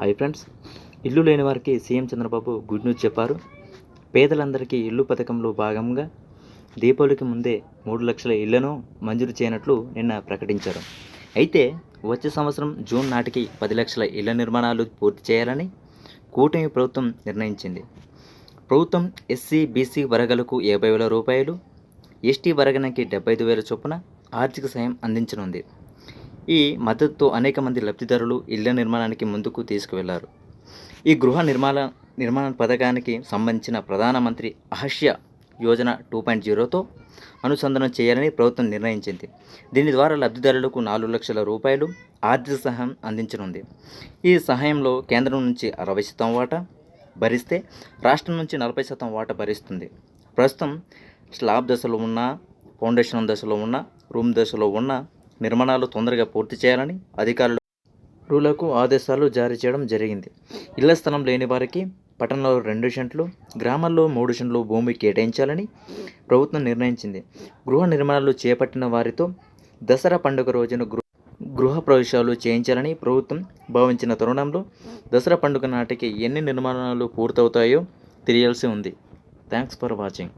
Hi friends, ఇల్లు లేని వారికి సీఎం చంద్రబాబు గుడ్ న్యూస్ చెప్పారు. పేదలందరికీ ఇల్లు పథకంలో భాగంగా దీపావళికి ముందే 3 లక్షల ఇళ్లను మంజూరు చేయనట్లు నిన్న ప్రకటించారు. అయితే వచ్చే సంవత్సరం జూన్ నాటికి 10 లక్షల ఇళ్ల నిర్మాణాలు పూర్తి చేయాలని కూటమి ప్రభుత్వం నిర్ణయించింది. ప్రభుత్వం ఎస్సీ, బీసీ వర్గాలకు 50,000 రూపాయలు, ఎస్టీ వర్గానికి 75,000 చొప్పున ఆర్థిక సాయం అందించనుంది. ఈ మద్దతుతో అనేక మంది లబ్ధిదారులు ఇళ్ల నిర్మాణానికి ముందుకు తీసుకువెళ్లారు. ఈ గృహ నిర్మాణ పథకానికి సంబంధించిన ప్రధానమంత్రి ఆవాస్ యోజన 2.0తో అనుసంధానం చేయాలని ప్రభుత్వం నిర్ణయించింది. దీని ద్వారా లబ్ధిదారులకు 4 లక్షల రూపాయలు ఆర్థిక సహాయం అందించనుంది. ఈ సహాయంలో కేంద్రం నుంచి 60% వాటా భరిస్తే రాష్ట్రం నుంచి 40% వాటా భరిస్తుంది. ప్రస్తుతం స్లాబ్ దశలో ఉన్న, ఫౌండేషన్ దశలో ఉన్న, రూమ్ దశలో ఉన్న నిర్మాణాలు తొందరగా పూర్తి చేయాలని అధికారులకు ఆదేశాలు జారీ చేయడం జరిగింది. ఇళ్ల స్థలం లేని వారికి పట్టణంలో 2 సెంట్లు, గ్రామాల్లో 3 సెంట్లు భూమి కేటాయించాలని ప్రభుత్వం నిర్ణయించింది. గృహ నిర్మాణాలు చేపట్టిన వారితో దసరా పండుగ రోజున గృహ ప్రవేశాలు చేయించాలని ప్రభుత్వం భావించిన తరుణంలో దసరా పండుగ నాటికి ఎన్ని నిర్మాణాలు పూర్తవుతాయో తెలియాల్సి ఉంది. Thanks for watching.